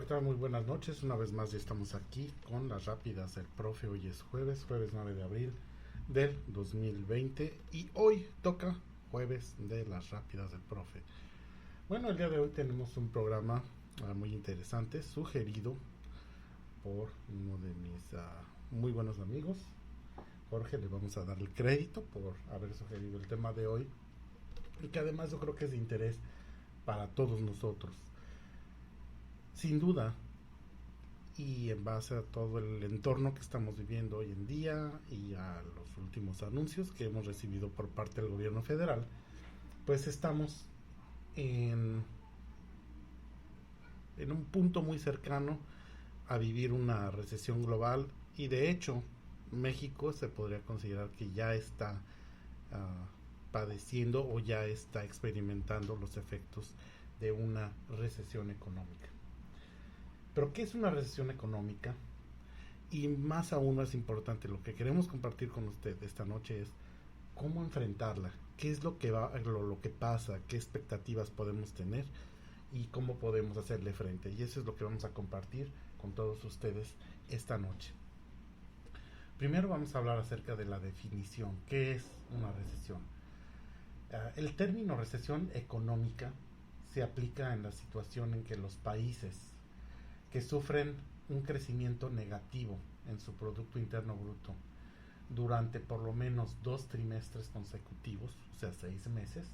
tal? Muy buenas noches. Una vez más ya estamos aquí con las rápidas del profe. Hoy es jueves 9 de abril del 2020 y hoy toca jueves de las rápidas del profe. Bueno, el día de hoy tenemos un programa muy interesante, sugerido por uno de mis muy buenos amigos, Jorge. Le vamos a dar el crédito por haber sugerido el tema de hoy y que además yo creo que es de interés para todos nosotros. Sin duda, y en base a todo el entorno que estamos viviendo hoy en día y a los últimos anuncios que hemos recibido por parte del gobierno federal, pues estamos en, en un punto muy cercano a vivir una recesión global y de hecho México se podría considerar que ya está padeciendo o ya está experimentando los efectos de una recesión económica. Pero ¿qué es una recesión económica? Y más aún más importante, lo que queremos compartir con usted esta noche es cómo enfrentarla, qué es lo que pasa, qué expectativas podemos tener y cómo podemos hacerle frente. Y eso es lo que vamos a compartir con todos ustedes esta noche. Primero vamos a hablar acerca de la definición. ¿Qué es una recesión? El término recesión económica se aplica en la situación en que los países que sufren un crecimiento negativo en su Producto Interno Bruto durante por lo menos 2 trimestres consecutivos, o sea 6 meses,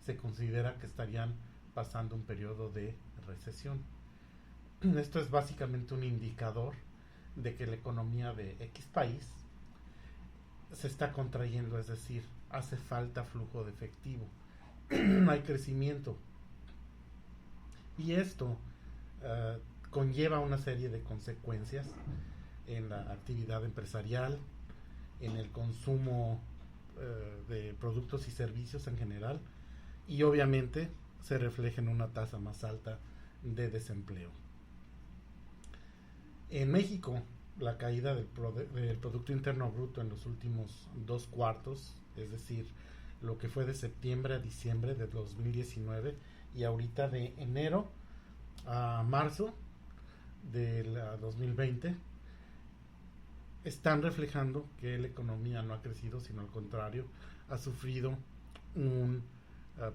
se considera que estarían pasando un periodo de recesión. Esto es básicamente un indicador de que la economía de X país se está contrayendo, es decir, hace falta flujo de efectivo, no hay crecimiento. Y esto conlleva una serie de consecuencias en la actividad empresarial, en el consumo de productos y servicios en general, y obviamente se refleja en una tasa más alta de desempleo. En México, la caída del Producto Interno Bruto en los últimos 2 cuartos, es decir, lo que fue de septiembre a diciembre de 2019 y ahorita de enero a marzo del 2020, están reflejando que la economía no ha crecido, sino al contrario, ha sufrido un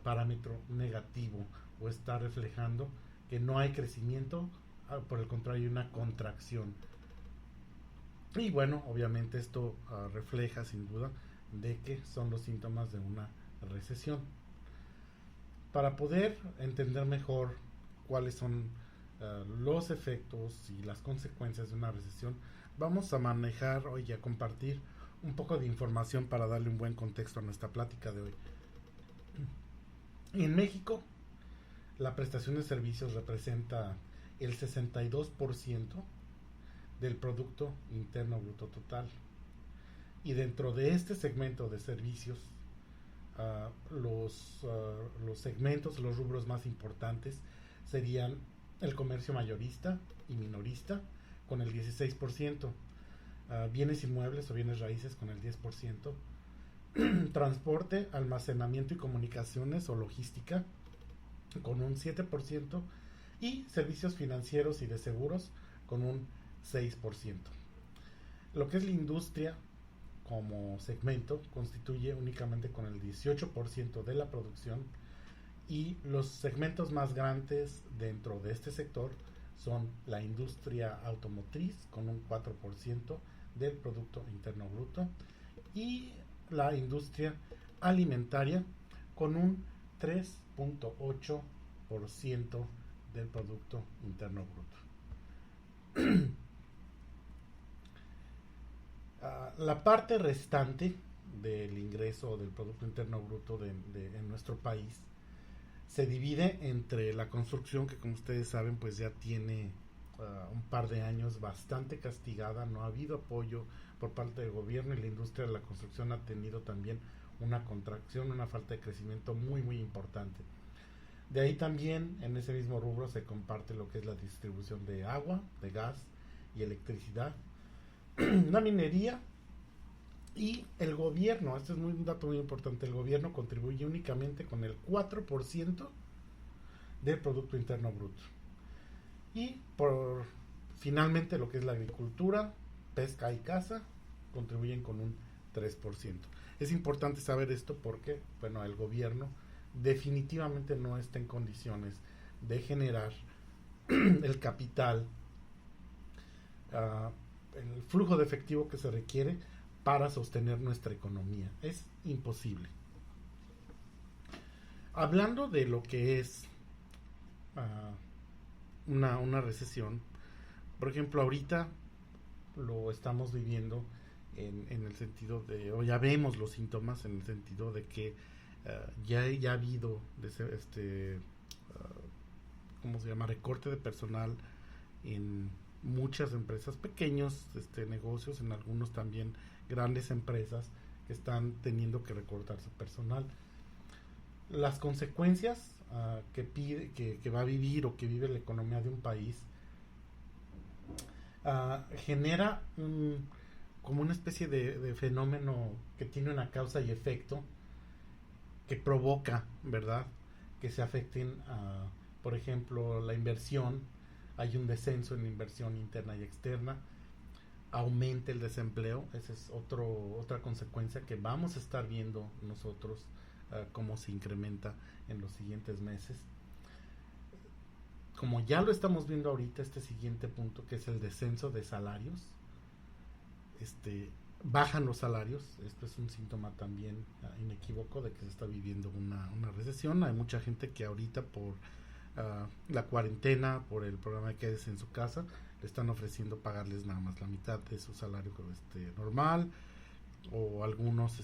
parámetro negativo, o está reflejando que no hay crecimiento, por el contrario, hay una contracción. Y bueno, obviamente esto refleja sin duda de que son los síntomas de una recesión. Para poder entender mejor cuáles son los efectos y las consecuencias de una recesión, vamos a manejar hoy y a compartir un poco de información para darle un buen contexto a nuestra plática de hoy. En México, la prestación de servicios representa el 62% del Producto Interno Bruto total. Y dentro de este segmento de servicios, los segmentos, los rubros más importantes serían el comercio mayorista y minorista con el 16%, bienes inmuebles o bienes raíces con el 10%, transporte, almacenamiento y comunicaciones o logística con un 7% y servicios financieros y de seguros con un 6%. Lo que es la industria como segmento constituye únicamente con el 18% de la producción, y los segmentos más grandes dentro de este sector son la industria automotriz con un 4% del Producto Interno Bruto y la industria alimentaria con un 3.8% del Producto Interno Bruto. La parte restante del ingreso del Producto Interno Bruto en nuestro país se divide entre la construcción, que como ustedes saben pues ya tiene un par de años bastante castigada, no ha habido apoyo por parte del gobierno y la industria de la construcción ha tenido también una contracción, una falta de crecimiento muy muy importante. De ahí también en ese mismo rubro se comparte lo que es la distribución de agua, de gas y electricidad, la minería y el gobierno. Este es un dato muy importante: el gobierno contribuye únicamente con el 4% del Producto Interno Bruto. Y finalmente lo que es la agricultura, pesca y caza contribuyen con un 3%. Es importante saber esto porque, bueno, el gobierno definitivamente no está en condiciones de generar el capital, el flujo de efectivo que se requiere para sostener nuestra economía. Es imposible. Hablando de lo que es una recesión, por ejemplo, ahorita lo estamos viviendo en el sentido de, o ya vemos los síntomas en el sentido de que ya ha habido ¿cómo se llama? Recorte de personal en muchas empresas, pequeños negocios, en algunos también grandes empresas que están teniendo que recortar su personal. Las consecuencias que va a vivir o que vive la economía de un país genera como una especie de fenómeno que tiene una causa y efecto que provoca, ¿verdad?, que se afecten, por ejemplo, la inversión. Hay un descenso en la inversión interna y externa, aumenta el desempleo. Esa es otra consecuencia que vamos a estar viendo nosotros, cómo se incrementa en los siguientes meses. Como ya lo estamos viendo ahorita, este siguiente punto, que es el descenso de salarios, bajan los salarios. Esto es un síntoma también inequívoco de que se está viviendo una recesión. Hay mucha gente que ahorita por la cuarentena, por el programa de Quédese en su casa, le están ofreciendo pagarles nada más la mitad de su salario normal, o algunos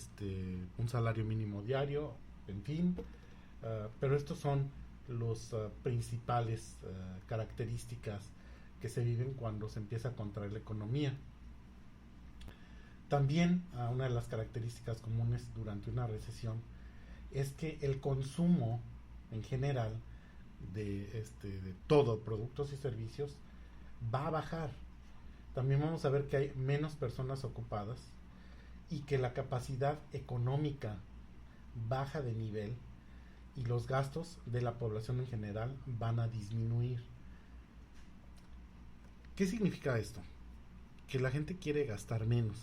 un salario mínimo diario, en fin. Pero estos son los principales características que se viven cuando se empieza a contraer la economía. También una de las características comunes durante una recesión es que el consumo en general de todo, productos y servicios, va a bajar. También vamos a ver que hay menos personas ocupadas y que la capacidad económica baja de nivel, y los gastos de la población en general van a disminuir. ¿Qué significa esto? Que la gente quiere gastar menos,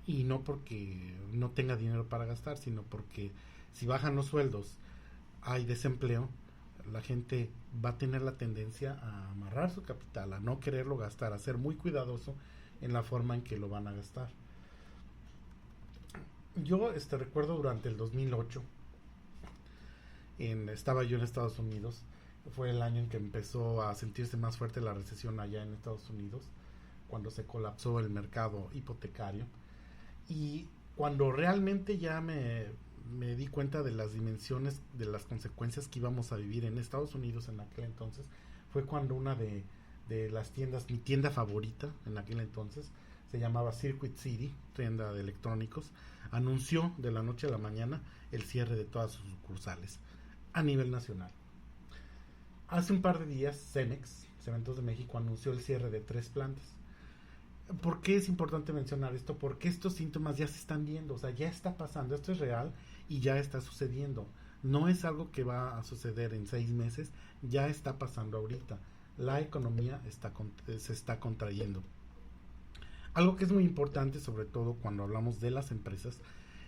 y no porque no tenga dinero para gastar, sino porque si bajan los sueldos, hay desempleo, la gente va a tener la tendencia a amarrar su capital, a no quererlo gastar, a ser muy cuidadoso en la forma en que lo van a gastar. Yo recuerdo durante el 2008, estaba yo en Estados Unidos. Fue el año en que empezó a sentirse más fuerte la recesión allá en Estados Unidos, cuando se colapsó el mercado hipotecario, y cuando realmente ya me di cuenta de las dimensiones, de las consecuencias que íbamos a vivir en Estados Unidos en aquel entonces. Fue cuando una de las tiendas, mi tienda favorita en aquel entonces, se llamaba Circuit City, tienda de electrónicos, anunció de la noche a la mañana el cierre de todas sus sucursales a nivel nacional. Hace un par de días, Cementos de México, anunció el cierre de 3 plantas. ¿Por qué es importante mencionar esto? Porque estos síntomas ya se están viendo, o sea, ya está pasando, esto es real y ya está sucediendo. No es algo que va a suceder en 6 meses, ya está pasando ahorita. La economía se está contrayendo. Algo que es muy importante, sobre todo cuando hablamos de las empresas,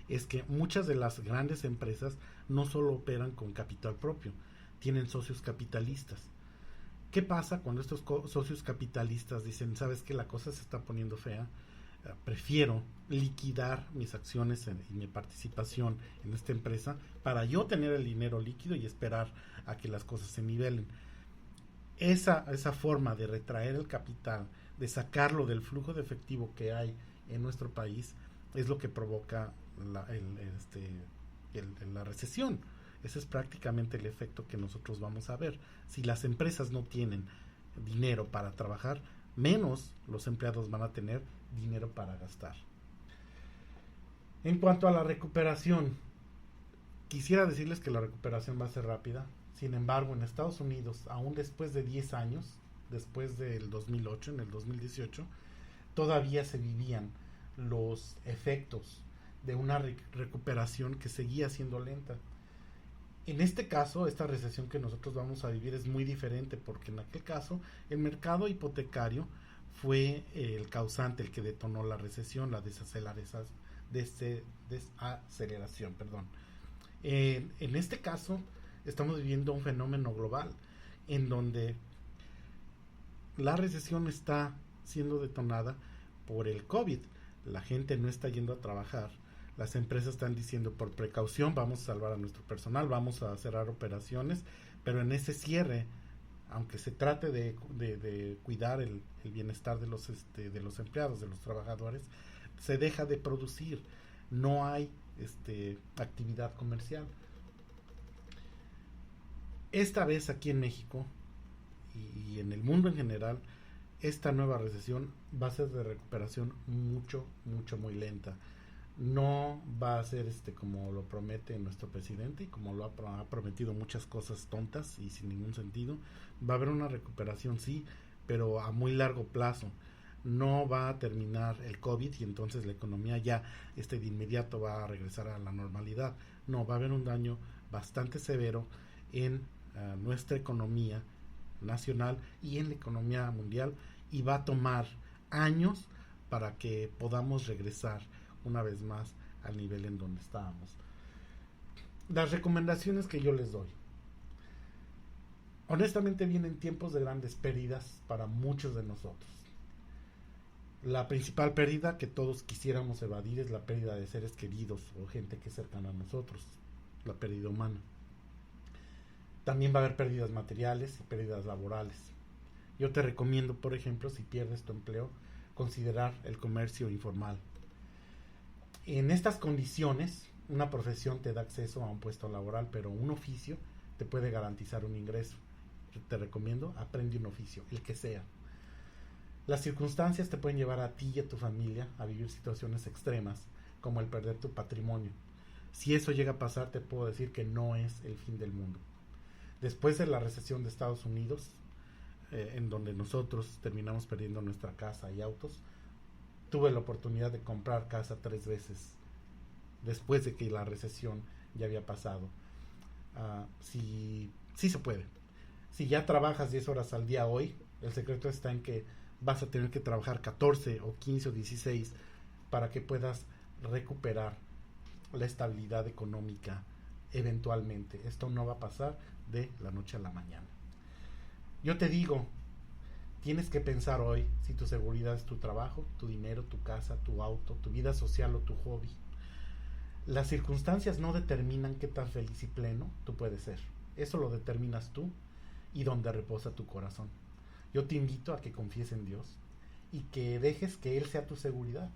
es que muchas de las grandes empresas no solo operan con capital propio, tienen socios capitalistas. ¿Qué pasa cuando estos socios capitalistas dicen, sabes que la cosa se está poniendo fea, prefiero liquidar mis acciones y mi participación en esta empresa para yo tener el dinero líquido y esperar a que las cosas se nivelen? Esa forma de retraer el capital, de sacarlo del flujo de efectivo que hay en nuestro país, es lo que provoca la recesión. Ese es prácticamente el efecto que nosotros vamos a ver. Si las empresas no tienen dinero para trabajar, menos los empleados van a tener dinero para gastar. En cuanto a la recuperación, quisiera decirles que la recuperación va a ser rápida. Sin embargo, en Estados Unidos, aún después de 10 años, después del 2008, en el 2018, todavía se vivían los efectos de una recuperación que seguía siendo lenta. En este caso, esta recesión que nosotros vamos a vivir es muy diferente, porque en aquel caso el mercado hipotecario fue el causante, el que detonó la recesión, la desaceleración, perdón. En este caso estamos viviendo un fenómeno global en donde la recesión está siendo detonada por el COVID. La gente no está yendo a trabajar. Las empresas están diciendo, por precaución vamos a salvar a nuestro personal, vamos a cerrar operaciones, pero en ese cierre, aunque se trate de cuidar el bienestar de los empleados, de los trabajadores, se deja de producir, no hay actividad comercial. Esta vez aquí en México y en el mundo en general, esta nueva recesión va a ser de recuperación muy lenta. No va a ser como lo promete nuestro presidente y como lo ha prometido muchas cosas tontas y sin ningún sentido. Va a haber una recuperación, sí, pero a muy largo plazo. No va a terminar el COVID y entonces la economía ya de inmediato va a regresar a la normalidad. No, va a haber un daño bastante severo en nuestra economía nacional y en la economía mundial, y va a tomar años para que podamos regresar una vez más al nivel en donde estábamos. Las recomendaciones que yo les doy: honestamente vienen tiempos de grandes pérdidas para muchos de nosotros. La principal pérdida que todos quisiéramos evadir es la pérdida de seres queridos o gente que es cercana a nosotros, la pérdida humana. También va a haber pérdidas materiales y pérdidas laborales. Yo te recomiendo, por ejemplo, si pierdes tu empleo, considerar el comercio informal. En estas condiciones, una profesión te da acceso a un puesto laboral, pero un oficio te puede garantizar un ingreso. Yo te recomiendo, aprende un oficio, el que sea. Las circunstancias te pueden llevar a ti y a tu familia a vivir situaciones extremas, como el perder tu patrimonio. Si eso llega a pasar, te puedo decir que no es el fin del mundo. Después de la recesión de Estados Unidos, en donde nosotros terminamos perdiendo nuestra casa y autos, tuve la oportunidad de comprar casa 3 veces después de que la recesión ya había pasado. Sí se puede. Si ya trabajas 10 horas al día hoy, el secreto está en que vas a tener que trabajar 14 o 15 o 16 para que puedas recuperar la estabilidad económica eventualmente. Esto no va a pasar de la noche a la mañana. Yo te digo, tienes que pensar hoy si tu seguridad es tu trabajo, tu dinero, tu casa, tu auto, tu vida social o tu hobby. Las circunstancias no determinan qué tan feliz y pleno tú puedes ser. Eso lo determinas tú y donde reposa tu corazón. Yo te invito a que confíes en Dios y que dejes que Él sea tu seguridad,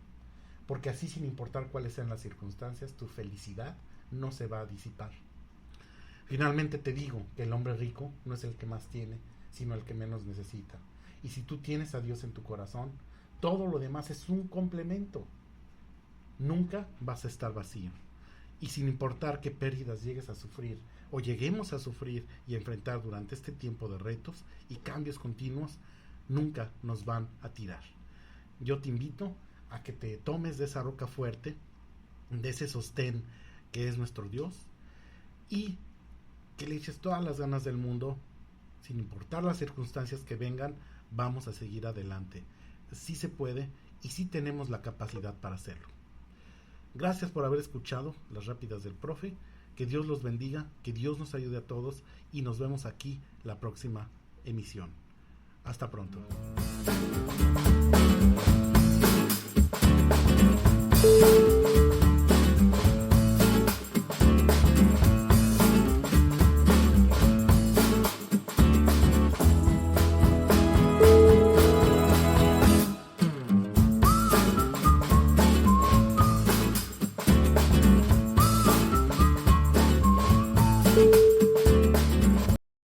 porque así, sin importar cuáles sean las circunstancias, tu felicidad no se va a disipar. Finalmente te digo que el hombre rico no es el que más tiene, sino el que menos necesita. Y si tú tienes a Dios en tu corazón, todo lo demás es un complemento. Nunca vas a estar vacío. Y sin importar qué pérdidas llegues a sufrir o lleguemos a sufrir y enfrentar durante este tiempo de retos y cambios continuos, nunca nos van a tirar. Yo te invito a que te tomes de esa roca fuerte, de ese sostén que es nuestro Dios, y que le eches todas las ganas del mundo. Sin importar las circunstancias que vengan, vamos a seguir adelante. Sí se puede y sí tenemos la capacidad para hacerlo. Gracias por haber escuchado las rápidas del profe. Que Dios los bendiga, que Dios nos ayude a todos y nos vemos aquí la próxima emisión. Hasta pronto.